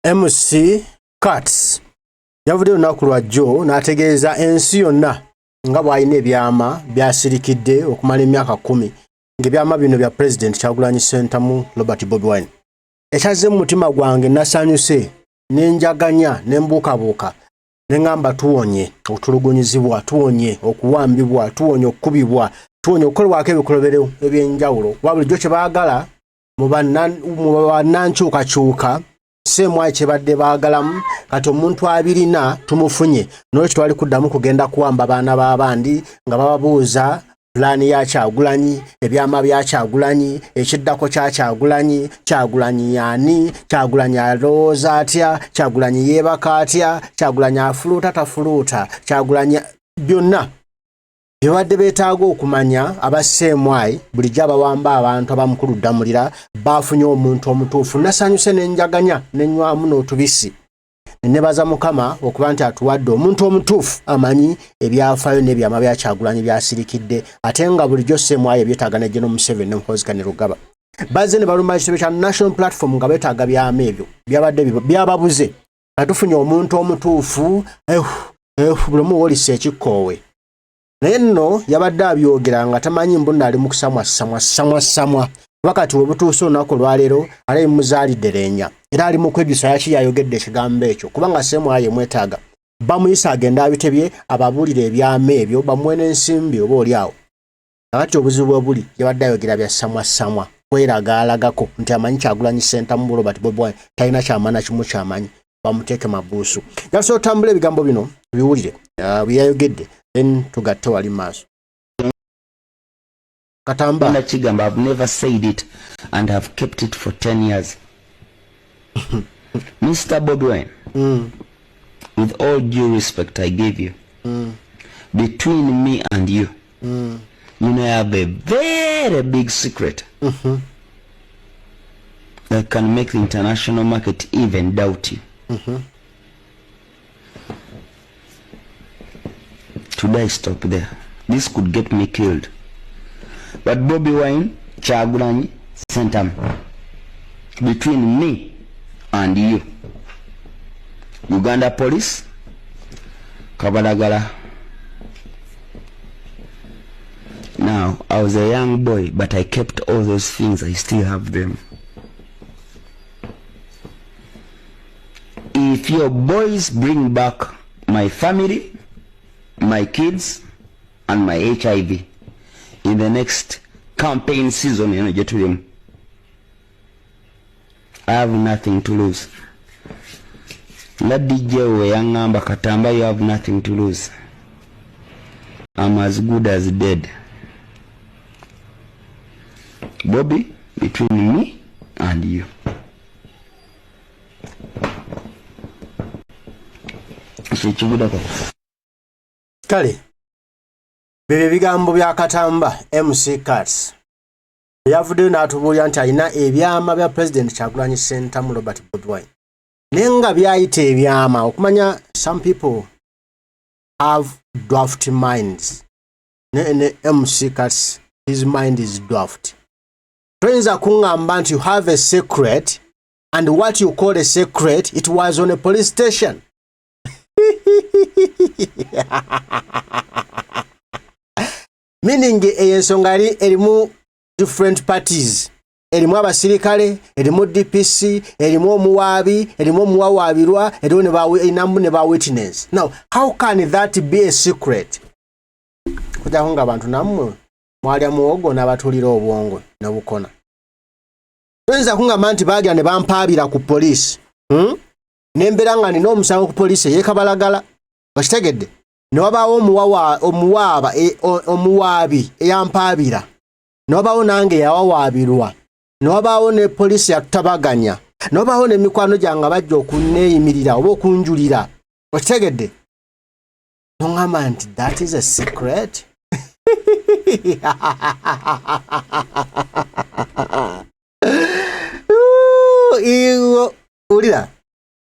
MC Cuts yavudde olunaku lwajjo n'ategeeza ensi yonna nga bw'alina ebyama byasirikidde okumala emyaka 10 ng'ebyama bino bya President Kyagulanyi Ssentamu Robert Bobi Wine. Ekyaze mu mutima gwange nasanyuse n'enjaganya n'embuukabuuka n'engamba tuwonye okutulugunyizibwa, tuwonye okuwambibwa, tuwonye okukubibwa, tuwonye okukolebwako ebikolobero eby'enjawulo. Bulijjo kye baagala mu bannankyukakyuka Ssemwai kyebadde baagalamu kati omuntu abirina tumufunye n'olwekyo twali kuddamu kugenda kuwamba abaana b'abandi nga bababuuza pulaani ya Kyagulanyi, ebyama bya Kyagulanyi, ekiddako kya Kyagulanyi, Kyagulanyi yaani, Kyagulanyi alowooza atya, Kyagulanyi yeebaka atya, Kyagulanyi afuluuta tafuluuta, Kyagulanyi byonna byebadde beetaaga okumanya aba Ssemwai bulijjo abawamba abantu abamukuluddamulira baafunye omuntu omutuufu. Nasanyuse n'enjaganya n'ennywamu n'otubisi nebaza Mukama okuba nti atuwadde omuntu omutuufu amanyi ebyafaayo n'ebyama bya Kyagulanyi byasirikidde ate nga bulijjo Ssemwai ebyetaaga ne General Museveni ne Muhoozi Kainerugaba bazze ne balumba ekitebe kya National Platform nga beetaaga byama ebyo byabadde byababuze atufunye omuntu omutuufu buli omu wolisa ekikkoowe. Naye nno yabadde abyogera nga tamanyi mbunna ali mu kusamwa wakati we butuuse olunaku lwaleero ali muzaalidde leenya era ali mu kwejjusa yaki yayogedde ekigambo ekyo kubanga Ssemwai yemwetaaga bamuyisa agenda abitebye ababuulire ebyama ebyo bamuwe n'ensimbi oba oli awo. Kakati obuzibu obuli yabadde ayogera bya samwa kweragaalagako nti amanyi Kyagulanyi Ssentamu Robert Bobi Wine talina kyamana kimu kyamanyi bamuteeke mabuusu. Yasobola otambula ebigambo bino biwulire byayogedde then tugatte wali maaso. Katamba Chigamba, I've never said it and have kept it for 10 years. Mr. Bobi Wine, with all due respect I give you, between me and you, you know I have a very big secret that can make the international market even doubt you. Should I stop there? This could get me killed. But Bobi Wine, Kyagulanyi Ssentamu, between me and you, Uganda police, Kabalagala. Now, I was a young boy, but I kept all those things. I still have them. If your boys bring back my family, my kids, and my HIV in the next campaign season, I have nothing to lose. Let DJ Yangamba Katamba, you have nothing to lose. I'm as good as dead. Bobby, between me and you. Kale bebe bigambo bya Katamba MC Cuts yavuddeyo n'atubuulira nti alina ebyama bya President Kyagulanyi Ssentamu Robert Bobi Wine nenga byayita ebyama okumanya some people have dwarfed minds ne MC Cuts his mind is dwarfed. Toyinza kuŋŋamba nti you have a secret and what you call a secret it was on a police station. Meaning ensonga erimu different parties, erimu abasirikale, erimu DPC, erimu omuwaabi, erimu omuwawaabirwa, erimu ne ba witness. Now, how can that be a secret? Kujako nga abantu nammwe mwalya muwogo n'abatulira obwongo ne bukona. Toyinza kungamba nti baagya ne bampaabira ku poliisi n'embeera nga nina omusango ku poliisi ey'Ekabalagala bakitegedde ne wabaawo omuwaabi eyampaabira ne wabaawo nange yawawaabirwa ne wabaawo ne poliisi yatutabaganya ne wabaawo n'emikwano gyange bajja okunneeyimirira oba okunjulira bakitegedde noŋŋamba nti that is a secret. Ulira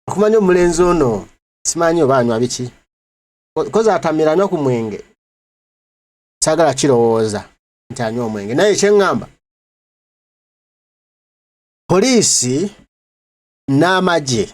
okumanya omulenzi ono simanyi oba anywa biki kozi atamira anywa ku mwenge sagala kirowooza nti anywa omwenge naye ekyeŋŋamba poliisi n'amagye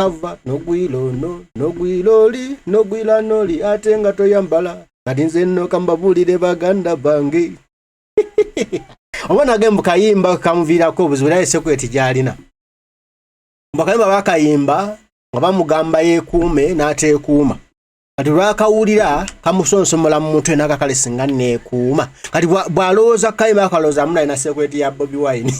kava nogwilo no nogwiloli nogwila noli ate nga toyambala kati nze nno kambabulire baganda bange obona gembu kayimba kamuvirako obuzibu naye Sekweti gyalina mbakayimba bakayimba nga bamugamba yeekuume n'ateekuuma kati lwakawulira kamusonsomola mu mutwe n'akakalesinga neekuuma kati bw'alowooza kayimba akalowooza amu nalina Sekweti ya Bobi Wine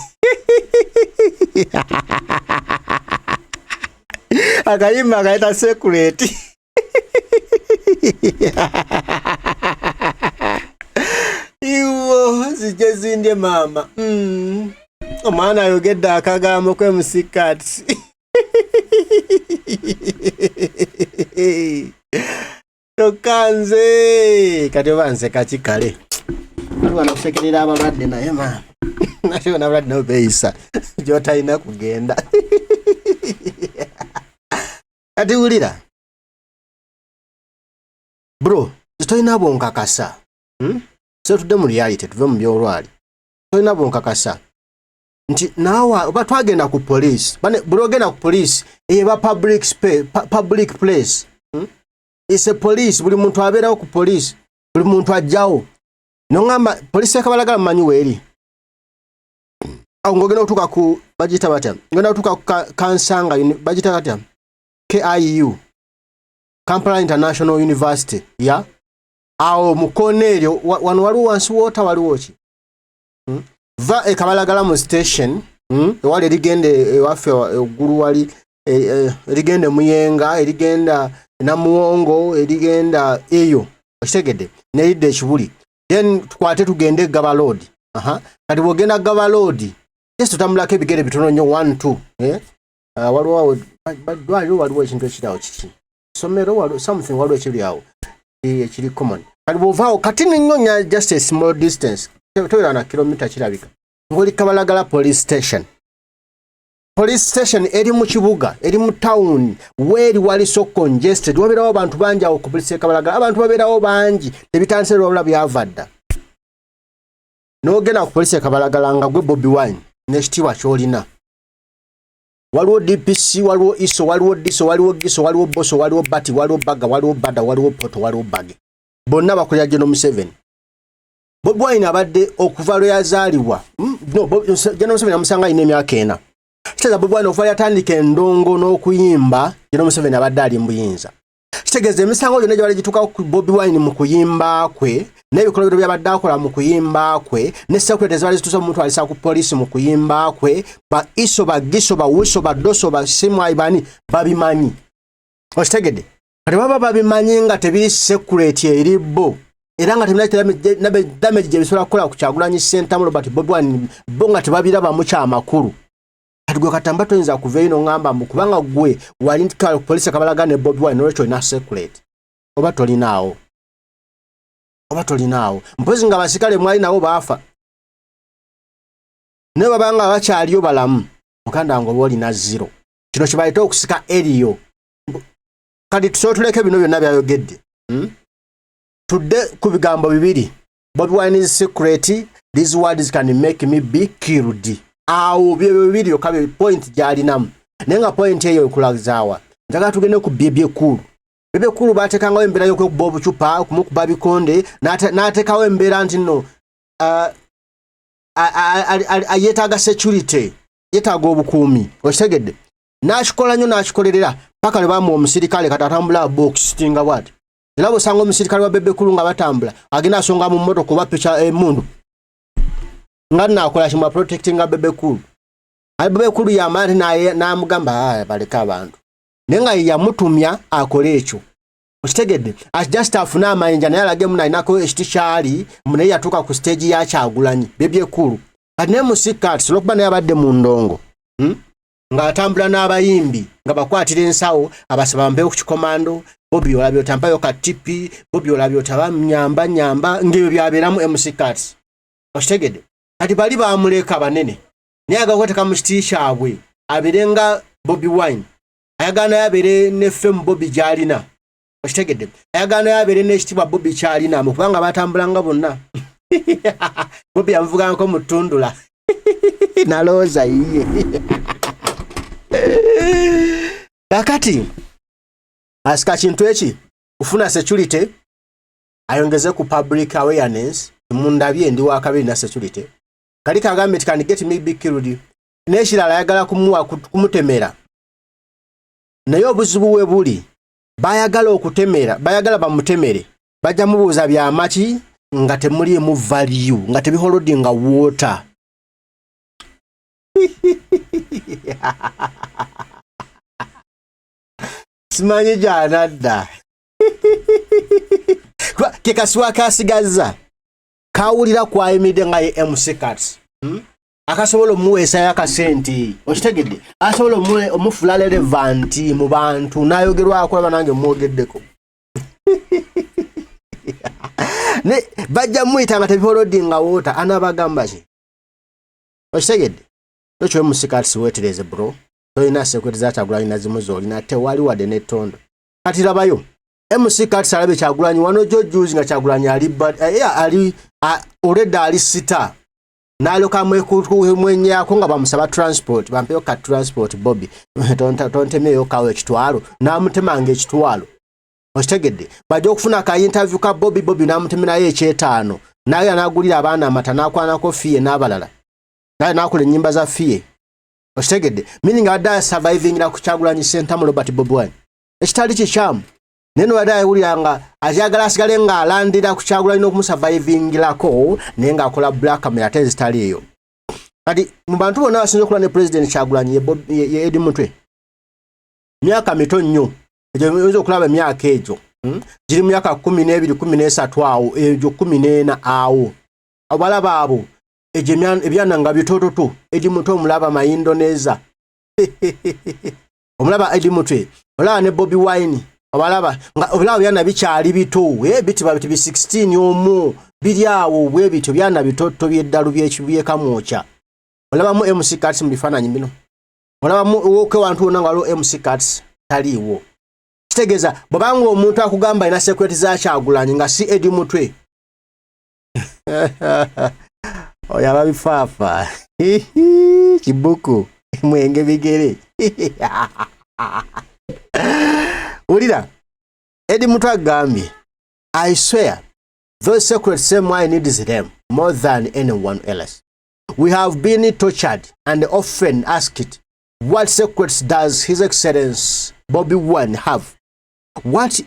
akayimba akayita Sekweti iwo zijje zindye mama omwana ayogedde akagambo kwemusikati tokanze kati oba nseka kikale aliwo nakusekerera abalwadde naye mama nate bona abalwadde nabo beeyisa gyotalina kugenda kati wulira bro tolina bwonkakasa so tudde mu reality tuve mu byolwali tolina bwonkakasa nti naawe oba twagenda ku police buli ogenda ku police eba public place ise police buli muntu abeerawo ku police buli muntu ajjawo nongamba police ekabalagala mumanyi weeri awo ng'ogenda okutuuka ku bagita batya ngenda okutuuka ku Kansanga bagita batya KIU Kampala International University ya awo mukono eryo wano waliwo wansi woota waliwo ki va ekabalagala mu station ewali erigenda ewaffe eggulu wali erigenda Muyenga erigenda Namuwongo erigenda eyo okitegedde neridde ekibuli then tukwate tugende Gaba Road kati bwogenda Gaba Road just tutambulako ebigere bitono nnyo 1 2 waliwo ekintu ekirawo kiki somero something waliwo ekiri awo ekiri common kati bwovaawo kati ninyonya just a small distance toyera na kilomita kirabika ng'oli Kabalagala police station eri mu kibuga eri mu town weeri wali so congested wabeerawo abantu bangi awo ku police Kabalagala abantu babeerawo bangi tebitandise lwabula byavadda n'ogenda ku police Kabalagala nga gwe Bobi Wine n'ekitiibwa ky'olina waliwo DPC waliwo ISO waliwo DISO waliwo GISO waliwo BOSO waliwo BATI waliwo BAGA waliwo BADA waliwo POTO waliwo BAGE bonna bakulira General Museveni Bobi Wine abadde okuva lwe yazaalibwa General Museveni amusanga ine emyaka 4 kitegeeza Bobi Wine okuva yatandika endongo n'okuyimba General Museveni abadde ali mbuyinza kitegeeza emisango gyonna gyali gituuka ku Bobi Wine mu kuyimba kwe n'ebikolwa byabadde akola mu kuyimba kwe ne security ezibali zituusa omuntu alisa ku poliisi mu kuyimba kwe ba iso ba giso ba wiso ba doso ba simwa ibani babimanyi okitegedde kati baba babimanyi nga tebiri security eribo era nga tebina damage gye bisobola kukola ku Kyagulanyi Ssentamu Robert Bobi Wine bo nga tebabiraba mu kyamakulu kati gwe katamba toyinza kuva ino ngamba mbu kubanga gwe wali ntikala ku poliisi kabalaga ne Bobi Wine n'olwekyo olina security oba tolinaawo mpozi nga abasikale mwali nabo baafa ne babanga bakyaliyo balamu mukanda ngo oba olina 0 kino kibayita okusika eriyo kati tusootuleke bino byonna byayogedde tudde ku bigambo bibiri Bobi Wine is secret these words can make me be killed awo byo bibiri okabe point gyalinamu nenga point eyo ekulagizaawa njaga tugende ku bebe kulu batekangawo embeera y'okwekuba obucupa kumukuba bikonde n'ateekawo embeera nti nno yeetaaga security yeetaaga obukuumi okitegedde n'akikola nnyo n'akikolerera paka lwe bamuwa omusirikale kati atambula bokusitinga bwati era bw'osanga omusirikale wa bebe kulu nga batambula agenda asonga mu mmotoka oba picha emundu nga naakola kimwa protectinga bebe kulu bebe kulu yamala n'amugamba baleka abantu naye nga yamutumya akole ekyo okitegedde just afune amayinja naye alagemu nalinako ekiti kyali naye yatuuka ku stage ya Kyagulanyi bebyekulu kati naye musikati olwokuba naye abadde mu ndongo ng'atambula n'abayimbi nga bakwatira ensawo abasaba bampeewo ku kikomando Bobi olabye otampayo ka tipi Bobi olabye otaba nyamba ng'ebyo byabeeramu musikati okitegedde kati bali baamuleka banene naye agakwateka mu kiti kyabwe abeerenga Bobi Wine ayagana yabeere ne femu Bobi gyalina okitegedde ayagana yabeere n'ekitibwa Bobi kyalina mu kubanga batambulanga bonna Bobi yamuvugangako mu ttundula nalooza yiye kakati asika kintu eki kufuna security ayongeze ku public awareness mundabye ndi wakabiri na security kali kagambe it can get me be killed n'ekirala ayagala kumutemera naye obuzibu we buli bayagala okutemera bayagala bamutemere bajja mubuuza byamaki nga temuliimu value nga tebiholodinga water simanyi gyanadda kekasiwa kasigaza kawulira kwayimidde nga ye musikati akasobola omuweesayo akasente okitegedde asobola omufula relevant mu bantu n'ayogerwako laba nange mwogeddeko ne bajja muyita nga tebiholodinga water anaabagamba ki okitegedde ekyo musikati siweetereze bro toyina sekweti za Kyagulanyi nazimu z'olina tewali wadde n'ettondo kati labayo musikati salabe Kyagulanyi wano jojuzi nga Kyagulanyi ali olwedda ali sita n'aloka mwenyako nga bamusaba transport bampeyo ka transport Bobi tontemeyo kawo ekitwalo n'amutemanga ekitwalo okitegedde bajja okufuna ka interview ka Bobi n'amutemerayo ekyetaano naye n'agulira abaana amata n'akwanako fiye n'abalala naye n'akola ennyimba za fiye okitegedde meaning adda survivingira ku Kyagulanyi Ssentamu Robert Bobi Wine ekitali kikyamu neno adda yawulira nga ajagala asigale nga alandira ku Kyagulanyi n'okumusurvivingirako naye ng'akola blackmail ate zitali eyo kati mu bantu bonna basinze okula ne President Kyagulanyi ye Eddie Mutwe myaka mito nnyo egyo oyinza okulaba emyaka egyo giri myaka 12 13 awo egyo 14 awo abalaba abo ebyana nga bitototo Eddie Mutwe omulaba Mayindoneza omulaba Eddie Mutwe olaba ne Bobi Wine obalaba byana bikyali bito biti 16 omu biri awo bwe bityo byana bitoto byeddalu by'ekamwocha olabamu musikati mu bifaananyi bino olabamu woke wantu wonna nga waliwo musikati taliiwo kitegeeza bw'obanga omuntu akugamba ina sekweti za Kyagulanyi nga si Eddie Mutwe oyo aba bifaafa kibuku mwenge bigere ulira Eddie Mutwe agambye I swear Those secrets, same why needs them more than anyone else. We have been tortured and often asked, what secrets does His Excellency Bobby Wine have? What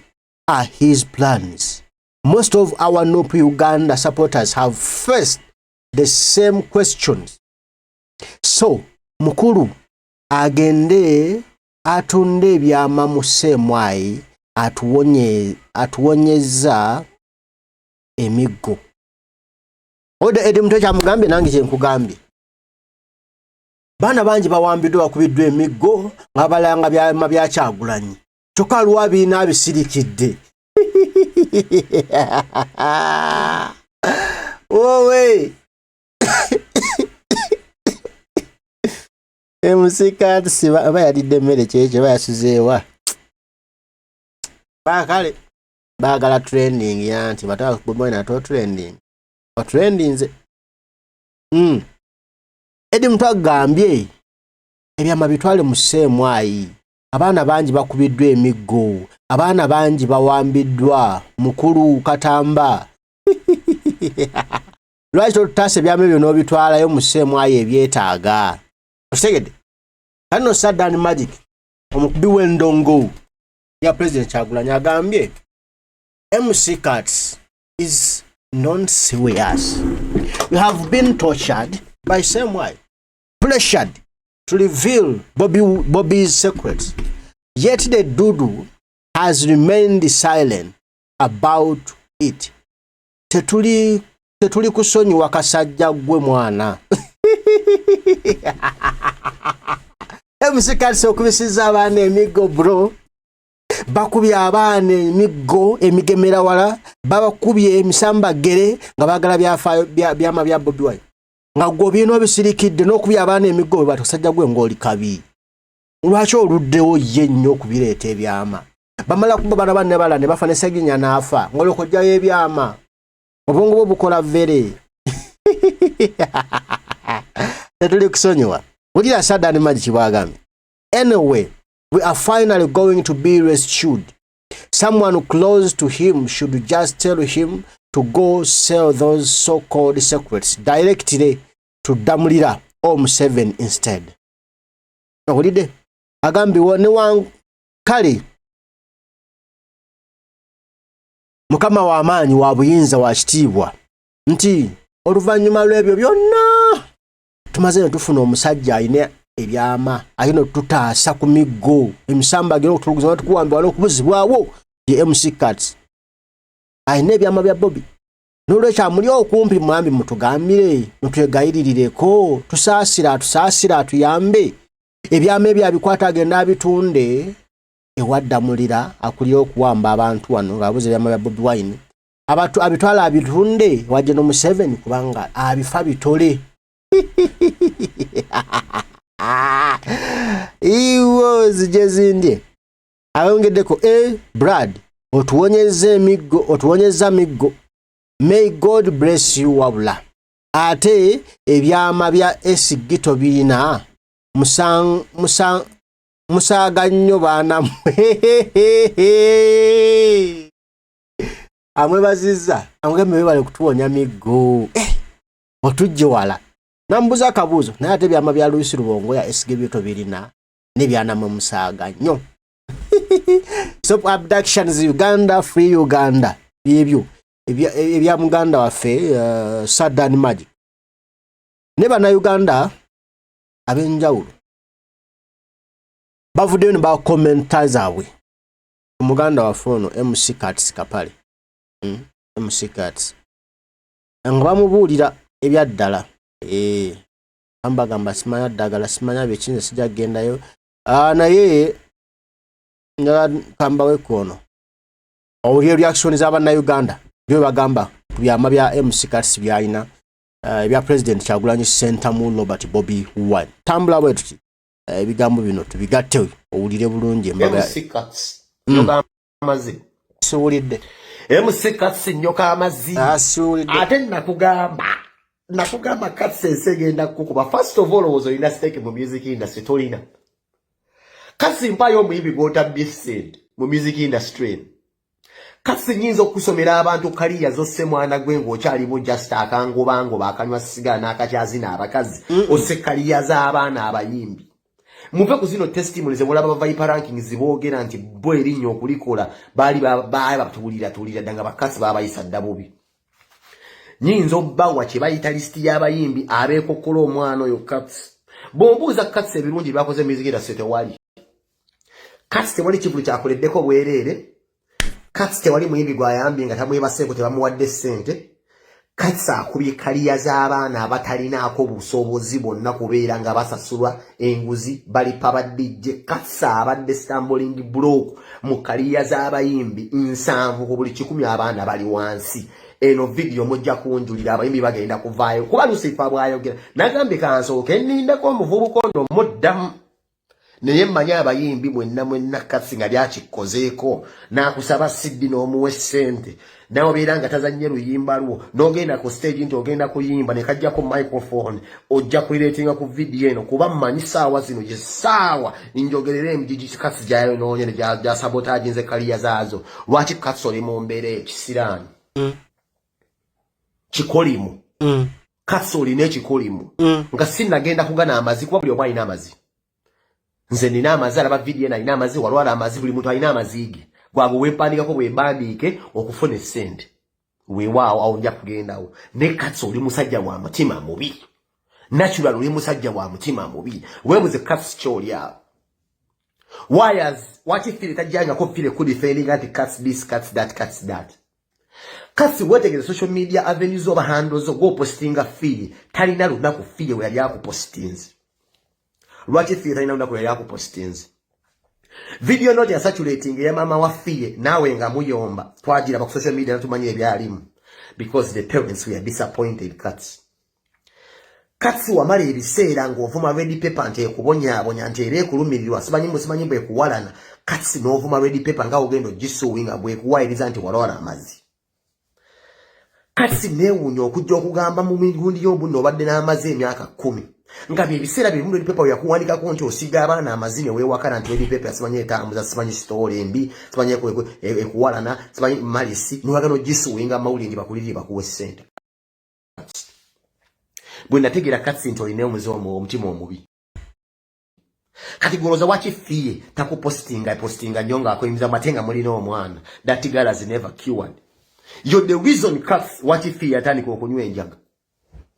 are his plans? Most of our Nupu Uganda supporters have faced the same questions. So, Mukuru agende atunde byama musemwai atuwonyeza emiggo. Ode edi mtocha mugambye nange kye nkugambye. Bana bangi bawambiddwa bakubiddwa emiggo ngabalanga byama bya Kyagulanyi. Kyokka lwabina abisirikidde. Owe. Emusika siba bayalidde mmere kyekyo bayasuzeewa. Bakale bagala trending yanti bataka kubona to trending. O trending nze. Edi mtu agambye ebyama bitwale musemwai. Abaana bangi bakubiddwa emiggo, abaana bangi bawambiddwa, Mukulu Katamba. Lwaki totutaasa ebyama ebyo n'obitwalayo musemwai ebyetaaga? Okitegedde? Kano Saddam Magic omukubi w'endongo ya President Kyagulanyi agambye MC Cats is non-serious. We have been tortured by Semwai, pressured to reveal Bobby's secrets. Yet the Dudu has remained silent about it. Tetuli kusonyiwa kasajja gwe mwana. Emusikatse okubisiza abaana emiggo bro. Bakubye abaana emiggo emigemera wala. Babakubye emisambagere nga bagala byama bya Bobi Wine. Nga gwo bino bisirikidde n'okubya abaana emiggo batusajja gwe ng'oli kabi. Lwaki oluddewo ye nnyo okubireeta ebyama? Bamala kuba bana banne bala ne bafa ne Seginya n'afa ng'olokojjayo ebyama. Obwongo bwo bukola vere. Tetuli kusonyiwa. Wulira Saddam Magic bwagambye. Anyway, we are finally going to be rescued. Someone close to him should just tell him to go sell those so-called secrets directly to Damulira or Museveni instead. Wulide agambiwa ne wankali Mukama wa amaanyi wa buyinza wa kitiibwa nti oluvannyuma lw'ebyo byonna tumaze tufuna omusajja ayina ebyama ayina tutaasa ku miggo emisambagiro okutuluguza abantu kuwamba wala okubuzibwawo ye MC Cats ayina ebyama bya Bobby n'olwekyo amuli okumpi mwambi mutugambire mutwegayirireko tusaasira tuyambe ebyama ebyo abikwata agenda abitunde ewaddamulira akuli okuwamba abantu wano ng'abuze ebyama bya Bobi Wine abitwala abitunde wajje no Museveni kubanga abifa bitole. Iwo zijezindye ayongeddeko Brad otuwonyeza miggo. May God bless you wabula ate ebyama bya Esigito biina musaaga nnyo baana amwebaziza amugeme bale kutuwonya miggo otujje wala nambuza akabuzo naye ate ebyama bya Luisi Lubongo ya Esigito birina nebyana mu musaaga nnyo. Stop abductions Uganda, free Uganda. Byebyo ebya Muganda waffe Saddam Magic ne bana Uganda abenjawulo bavuddeyo ne bakomenta zaabwe Muganda waffe ono MC Cats Kapale MC Cats nga bamubuulira ebyaddala ambagamba simanya ddagala simanya bekinze sijja kugendayo naye nga kambawe kono owulira reaction z'abana Uganda byo bagamba byama bya MC Cats byayina ebya President Kyagulanyi Sentamu Robert Bobby Wine tambula bwetuti ebigambo bino tubigatte owulire bulungi embaga MC Cats nyoka amazi suulidde MC Cats nyoka amazi suulidde ate nakugamba Cats esegenda kukuba. First of all was in stake mu music industry tolina Cats mpayo omuyimbi gw'otabbye ssente mu music industry. Kasi nyinza okusomera abantu kaliya zosse mwana gwe ng'okyali bo just akangobango bakanywa sigala n'akakyazina abakazi osse kaliya z'abaana abayimbi muve ku zino testimony ze mulaba ba Viper rankings boogera nti bo erinnya okulikola baali batubulira ddanga bakasi babayisa dda bubi nyinza obbawa kye bayita listi y'abayimbi abeekokkola omwana oyo Cats bombuuza Cats ebirungi byakoze music industry tewali Cats tewali kivulu kyakoleddeko bwereere Cats tewali muyimbi gwayambye nga tamwebaseeko tebamuwadde ssente Cats akubye kaliya z'abaana abatalinaako busobozi bonna kubeera nga basasulwa enguzi bali pabadijje Cats abadde stumbling block mu kaliya z'abayimbi 7 ku buli 10 abaana bali wansi eno video mujja kunjulira abayimbi bagenda kuvaayo kuba Lucifer bwayogera nagambe kansooke nnindeko omuvubuka ono muddamu naye mmanyi abayimbi mwenna Cats nga byakikozeeko n'akusaba siddi n'omuwa ssente nawe obeera nga tazannye luyimba lwo n'ogenda ku stage nti ogenda kuyimba ne kajjako microphone ojja kulireetinga ku video eno kuba mmanyi ssaawa zino gye ssaawa njogerera emijiji Cats gyayonoonye ne gyasabotaginze kaliya zaazo lwaki Cats oli mu mbeera ekisiraani kikolimu Cats olina ekikolimu nga sinnagenda kugana amazi kuba buli omu alina amazi nze nina amazi alaba video ena alina amazi walwala amazi buli muntu alina amazi ge gwagwe weepandikako bwebandiike okufuna essente weewaawo awo nja kugendawo ne Cats oli musajja wa mutima mubi natural oli musajja wa mutima mubi weebuze Cats kyoli awo wakifire tajjangako fire kudifendinga nti Cats this Cats that Cats that Cats wetegere social media avenues oba handles gwopostinga fire talina lunaku fire we yali akupostinze lwaki fire talina lunaku yali akupostinze video note ya saturating ya mama wa fire nawe nga muyomba twagira ku social media natumanyi ebyalimu because the parents were disappointed Cats wamala ebiseera ng'ovuma Red Pepper nti ekubonyaabonya nti era ekulumirirwa simanyi bwekuwalana Cats n'ovuma Red Pepper nga ogenda ogisuuwinga bwekuwayiriza nti walwala amazi Cats neewuunya okujja okugamba mu migundi y'obuno obadde n'amazi emyaka 10 nga byebiseera bye Red Pepper yakuwandikako nti osiga abaana amazi ne weewakana nti Red Pepper simanyi etambuza simanyi sitoole embi simanyi ekuwalana simanyi malisi niwagana ogisuuwinga amawulire nti bakulirire bakuwa essente bwe nategeera Cats nti olina omutima omubi kati goloza wakifiye takupostinga nnyo ng'akoyimiza amatenga mulina omwana that girl has never cured you're the reason Cats wakifiye atandika okunywa enjaga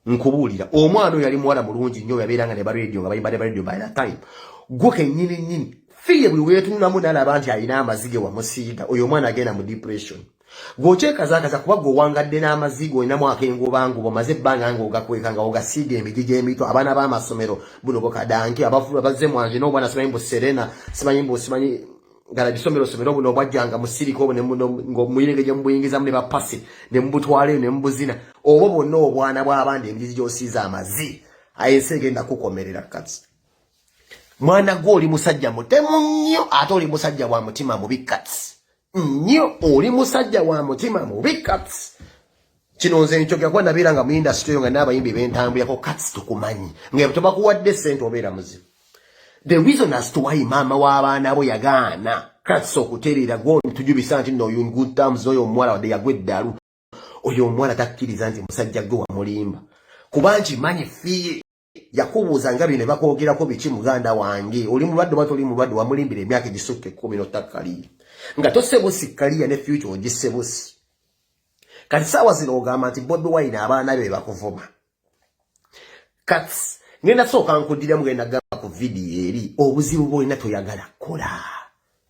nkubuulira omwana oyo yali muwala mulungi nnyo yabeeranga ne baradio nga bayimba ne baradio by that time gwe kennyini fiye buli weetunulamu n'alaba nti alina amazige wamusiiga oyo omwana agenda mu depression gwokyekazakaza kuba gwewangadde n'amazigo olinamu akengobangubo maze ebbanga ng'ogakweka nga ogasiiga emigigi emito abaana b'amasomero buno bokadanki abazze mwanje n'obwana simanyi mbu Serena simanyi ngala bisomero somero buno obwajjanga musiriko ng'omuyirenge gye mubuyingizamu ne bapasi ne mubutwaleyo ne mubuzina obwo bonna obwana bw'abandi emigigi gy'osiiza amazi ensi egenda kukomerera Cats mwana gwe oli musajja mutemu nnyo ate oli musajja wa mutima mubi Cats nnyo oli musajja wa mutima mubi Cats kino nze nkyogera kuba nabeera nga mu industry eyo nga n'abayimbi bentambulirako Cats tukumanyi nga tebakuwadde ssente obeera muzibu the reason as to why mama w'abaana bo yagaana Cats okutereera tujubisa nti no you good terms oyo omuwala wadde yagwa eddalu oyo omuwala takkiriza nti musajja gwe wamulimba kuba nkimanyi fiye yakubuuza nga bino ne bakwogerako biki muganda wange oli mulwadde oba toli mulwadde wamulimbira emyaka egisukka 10 n'ottakkaliya nga tosebusi kaliya ne future ogisebusi kati saawa zino ogamba nti Bobi Wine abaana be bakuvuma Cats ngenda sooka nkuddiramu genda gamba ku video eri obuzibu bwolina toyagala kola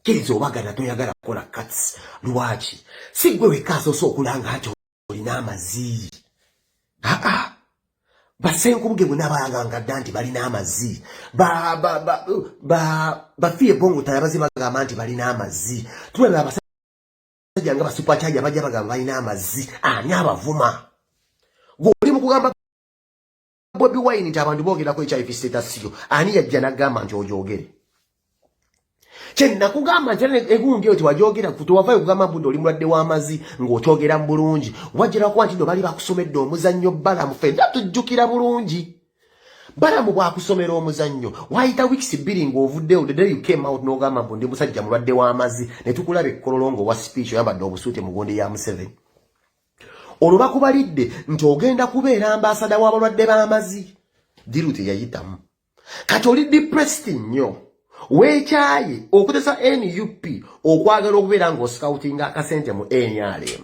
kiriza obagana toyagala kola Cats lwaki si gwe wekaasoose okulanga nti olina amazi basenkubuge bwe nabalanga dda nti balina amazi bafiye bongo talabazi bagamba nti balina amazi tulaba abasajja nga basupachaja bajja bagamba balina amazi ani abavuma gwe mu kugamba Bobi Wine nti abantu boogerako HIV status yo ani yajja n'agamba nti ojoogere kye nakugamba nti egundi oti wajoogera tewavaayo kugamba mbundi oli mulwadde w'amazi ng'okyogera mu bulungi wajjira kuba nti no bali bakusomedde omuzannyo bbalamu ffe tujjukira bulungi balamu bwakusomera omuzannyo wayita weeks bbiri ng'ovuddewo the day you came out n'ogamba mbu ndi musajja mulwadde w'amazzi ne tukulaba ekkololongo wa speech oyambadde obusuute mu gundi ya Museveni olwo bakubalidde nti ogenda kubeera ambasada w'abalwadde b'amazzi diru teyayitamu kati oli depressed nnyo weekyaye okutesa NUP okwagala okubeera ng'oscoutinga akasente mu NRM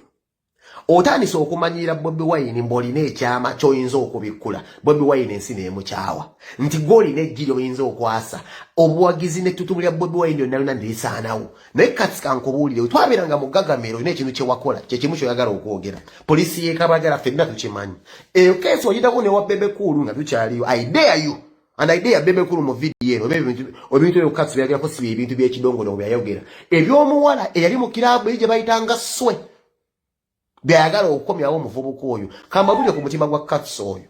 otandise okumanyira Bobi Wine mb'olina ekyama ky'oyinza okubikkula Bobi Wine ensi n'emukyawa nti gw'olina eggi ly'oyinza okwasa obuwagizi n'ettutumu lya Bobi Wine yonna lyonna ndirisaanawo naye kati kankubuulire twabeeranga mu ggagamiro olina ekintu kye wakola kye kimu ky'oyagala okwogera poliisi y'e Kabagala ffenna tukimanyi eyo keesi oyitako ne wa Bebe Cool nga tukyaliyo I dare you and I dare Bebe Cool mu video eno ebintu ebyo katsi byagirako si ebintu by'ekidongo byayogera eby'omuwala eyali mu kiraabu gye bayitanga swe byayagala okukomyawo omuvubuka oyo kambabulire ku mutima gwa Katso oyo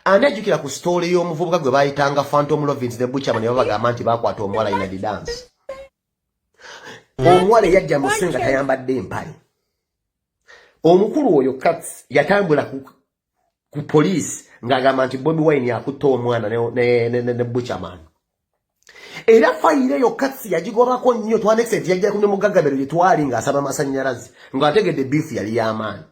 andejjukira ku story y'omuvubuka gwe bayitanga Phantom Lovins ne Butcherman ne babagamba nti bakwata omuwala ina di dance omuwala yajja mu senga tayambadde empale omukulu oyo Katso yatambula ku police ng'agamba nti Bobi Wine yakutta omwana ne Butcherman era fayire yo Katsi yagigobako nnyo twanexet yajja kumwe mugagabero yetwali ng'asaba amasannyalaze ng'ategedde beef yali y'amaanyi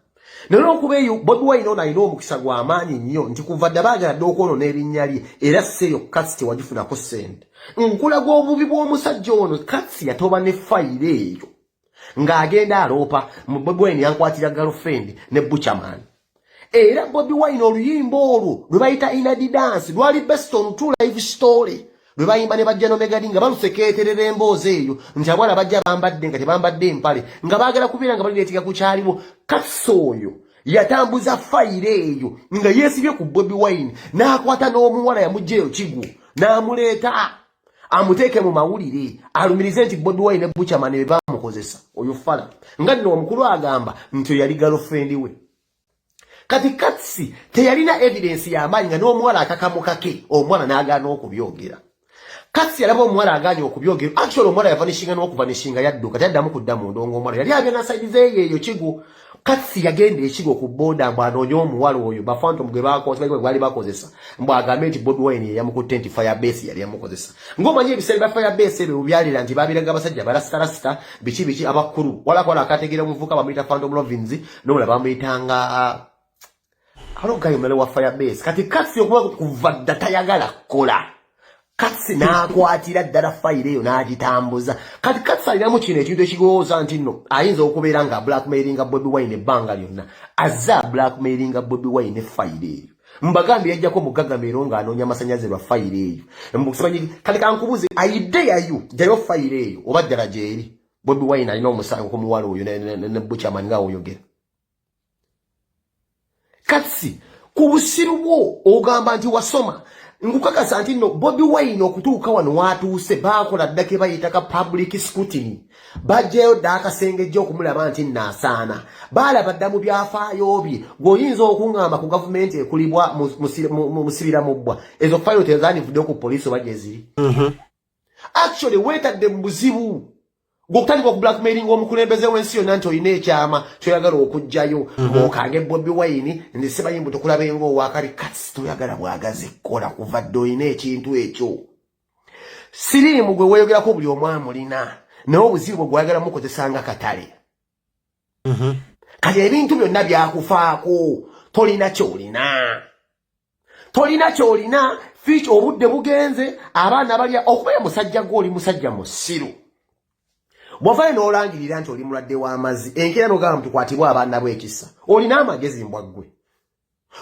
naye okubeeyo Bobi Wine ono alina omukisa gw'amaanyi nnyo nti kuva dda baagadde okwonoona erinnya lye era seeyo Katsi tewagifunako ssente nkulaga obubi bw'omusajja ono Katsi yatoba ne fayire eyo ng'agenda aloopa mu Bobi Wine yankwatira girlfriend ne Butcherman era Bobi Wine oluyimba olwo lwe bayita Inadi Dance lwali based on true life story lwe bayimba ne bajja n'Omega nga balusekeeterera emboozi eyo nti abawala bajja bambadde nga tebambadde empale nga baagala kubeera nga balireetiga ku kyaliwo Katso oyo yatambuza fayire eyo nga yeesibye ku Bobi Wine n'akwata n'omuwala yamuggyeyo kigu n'amuleeta amuteeke mu mawulire alumirize nti Bobi Wine ne Butcherman be bamukozesa oyo fala nga nno omukulu agamba nti oyo yali girlfriend we kati Katsi teyalina evidence y'amaanyi nga n'omuwala akakamukake omwana n'agaana okubyogera Katsi yalaba omuwala agaanye okubyogera actually omuwala yavanishinga n'okuvanishinga yadduka teyaddamu kudda mu ndongo omuwala yali abya nasaidize eyo kigo Katsi yagenda ekigo ku booda mbu anoonya omuwala oyo Phantom gwe gwali bakozesa mbu agambe nti Bobi Wine ye yamukutte nti Firebase yali yamukozesa ng'omanyi ebiseera bya Firebase ebyo byalira nti baabiraga abasajja barasitarasita biki abakulu walakola akategeera omuvuka bamuyita Phantom Lovins n'omulala bamuyitanga alogayo mele wa Firebase kati Katsi okuba kuva dda tayagala kola Katsi n'akwatira ddala fayire eyo n'agitambuza kati Katsi alinamu kino ekintu ekigowooza nti nno ayinza okubeera nga blackmailinga Bobi Wine ebbanga lyonna azza blackmailinga Bobi Wine fayire eyo mbagambye yajjako mugagamiro ng'anoonya amasannyalaze lwa fayire eyo kati kankubuze ayideyayo jayo fayire eyo oba ddala gyeri Bobi Wine alina omusango ku muwala oyo ne Butcherman nga oyogera Katsi ku busiru bwo ogamba nti wasoma nkukakasa nti nno Bobi Wine okutuuka wano watuuse baakola ddake bayitaka public scrutiny bajjayo dda akasengejja okumulaba nti naasaana baalaba dda mu byafaayo bye ng'oyinza okuŋŋamba ku gavumenti ekulibwa mu musibira mubbwa ezo fayiro tezaanivuddeyo ku poliisi oba gye ziri actually weetadde mu buzibu ng'okutandika okublackmailinga omukulembeze w'ensi yonna nti olina ekyama kyoyagala okuggyayo ng'okange Bobi Wine ndi sibayimbu tukulabe ng'owakali Katsi toyagala bwagazi kola kuva dde olina ekintu ekyo siriimu gwe weeyogerako buli omu amulina naye obuzibu bwe gwayagala mukozesanga katale kati ebintu byonna byakufaako tolina kyolina fiiki obudde bugenze abaana balya okubeera musajja gw'oli musajja musiru bw'ovaayo n'olangirira nti oli mulwadde w'amazzi enkeera n'ogamba tukwatibwa abaana bw'ekisa olina amagezi mbwaggwe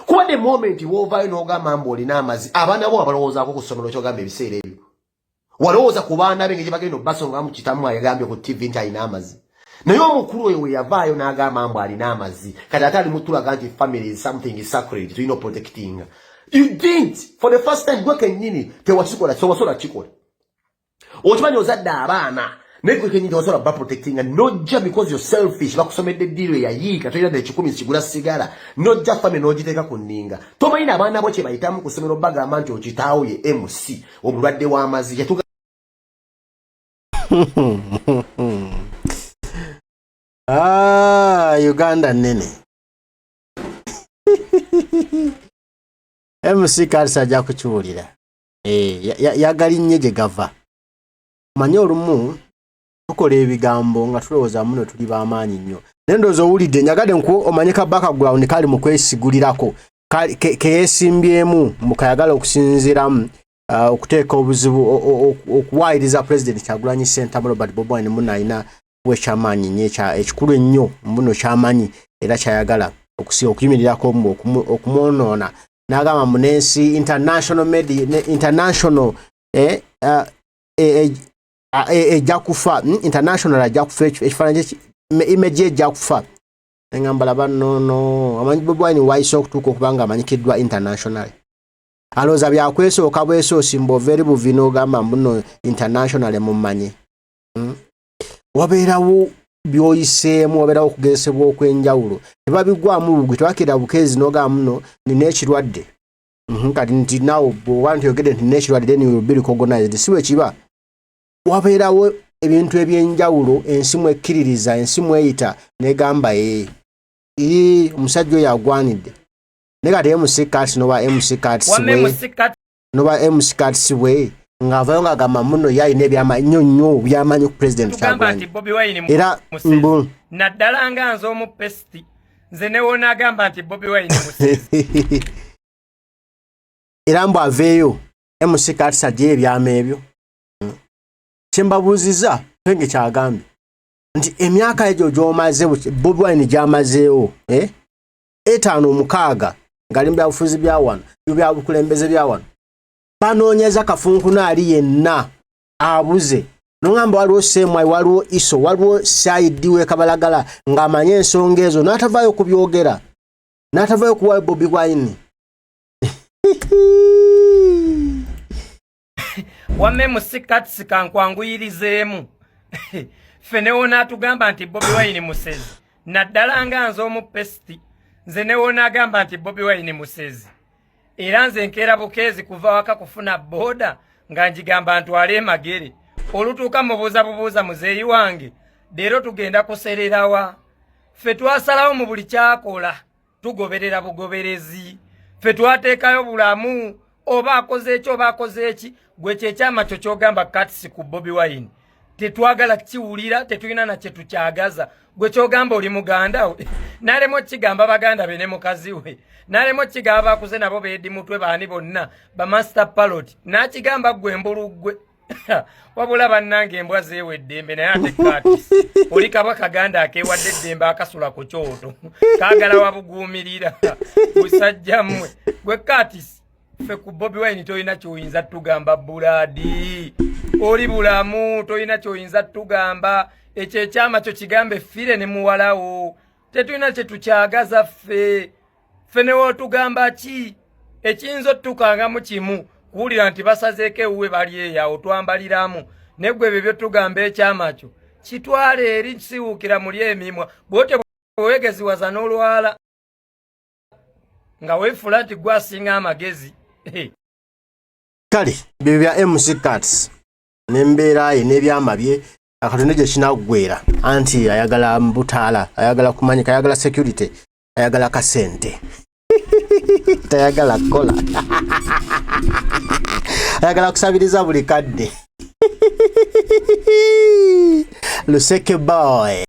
kuba the moment bw'ovaayo n'ogamba mbu olina amazzi abaana bo abalowoozaako ku ssomero kyogamba ebiseera ebyo walowooza ku baana be nga gye bagenda obbasonga mu kitamu ayagambye ku TV nti alina amazzi naye omukulu oyo we yavaayo n'agamba mbu alina amazzi kati ate ali mutulaga nti family is something sacred tulina protecting you didn't for the first time gwe kennyini tewakikola tewasobola kikola okimanyi ozadde abaana Nego kenyini wasola ba protecting and not just because you're selfish bakusomedde deal ya yika toyina de 10 sigula sigala not just family nojiteka kuninga tomayina abaana bo kye bayitamu kusomero baga amanti okitaawo ye MC omulwadde w'amazzi yatuga Uganda nene MC Cats ajja kukiwulira. Yagalinye gye gava. Manye olumu tukola ebigambo nga tulowooza muno tuli b'amaanyi nnyo. Naye ndowooza owulidde njagadde omanye ka background kali mu kwesigulirako keyeesimbyemu mu kayagala okusinziiramu okuteeka obuzibu okuwaayiriza President Kyagulanyi Ssentamu Robert Bobi Wine muno alina bwekyamaanyi nnyo ekikulu ennyo muno ky'amanyi era kyayagala okuyimirirako okumwonoona n'agamba mu n'ensi international media international ejja kufa international ajja kufa ekifaananyi image ejja kufa engamba laba no amanyi Bobi Wine wayise okutuuka okubanga amanyikiddwa international alooza byakwesooka bwesoosimba ovaeri buvina ogamba muno international mumanye wabeerawo byoyiseemu wabeerawo okugezesebwa okw'enjawulo tebabigwamu bugwi tewakira bukeezi n'ogamba muno nina ekirwadde kati nti nawe bw'oba ntiyogedde nti nina ekirwadde then you will be recognized si bwe kiba wabeerawo ebintu ebyenjawulo ensi mwekkiririza ensi mweyita negamba omusajja oyo agwanidde naye kati MC Cats noba MC Cats bwe ng'avayo ng'agamba muno yalina ebyamanyi nnyo byamanyi ku President Kyagulanyi era naddala nga nze omupesiti nze newona agamba nti Bobi Wine musezi era mbu aveeyo MC Cats aggyeyo ebyama ebyo kyembabuuziza twenge kyagambye nti emyaka egyo gy'omaze Bobi Wine gy'amazeewo 5-6 ngali mu byabufuzi bya wano byabukulembeze bya wano banoonyeza kafunkuna ali yenna abuze nongamba waliwo Semwai waliwo Iso waliwo Saidi we Kabalagala ng'amanye ensonga ezo n'atavaayo kubyogera n'atavaayo kuwa Bobi Wine Wame MC Cats kankwanguyirizeemu ffe newona atugamba nti Bobi Wine musezi naddala nga nze omupesiti nze newona agamba nti Bobi Wine musezi era nze nkeera bukeezi kuva waka kufuna boda nga njigamba ntwale magere olutuuka mubuuza muzeeyi wange leero tugenda kusererawa ffe twasalawo mu buli kyakola tugoberera bugoberezi ffe twateekayo bulamu oba akoze eki oba akoze eki gwe kyekyama kyo kyogamba Cats ku Bobi Wine tetwagala kiwulira tetulina na kye tukyagaza gwe kyogamba oli muganda we nalemo kigamba baganda be ne mukazi we nalemo kigamba bakuze nabo beedi mutwe baani bonna ba master pilot nakigamba gwe mbulugwe wabula bannange embwa zeewedde embe naye ate Cats oli kabaka ganda akeewadde eddembe akasula ku kyoto kaagala wabuguumirira musajja mmwe gwe Cats ffe ku Bobi Wine toyina kyoyinza tugamba buladi oli bulamu toyina kyoyinza tugamba ekyo ekyama kyo kigambe fire ne muwalawo tetulina kye tukyagaza ffe ne wootugamba ki ekiyinza otutukanga mu kimu kuwulira nti basazeeko ewuwe bali eyawo twambaliramu ne gwe ebyo byotugamba ekyama kyo kitwale eri kisiwuukira muli emimwa bwotyo bwewegeziwaza n'olwala nga weefula nti gwe asinga amagezi kale bye bya MC Cats n'embeera ye n'ebyama bye akatonde gye kinaggweera anti ayagala mbutaala ayagala kumanyika ayagala security ayagala kasente tayagala kola ayagala kusabiriza buli kadde Luseke boy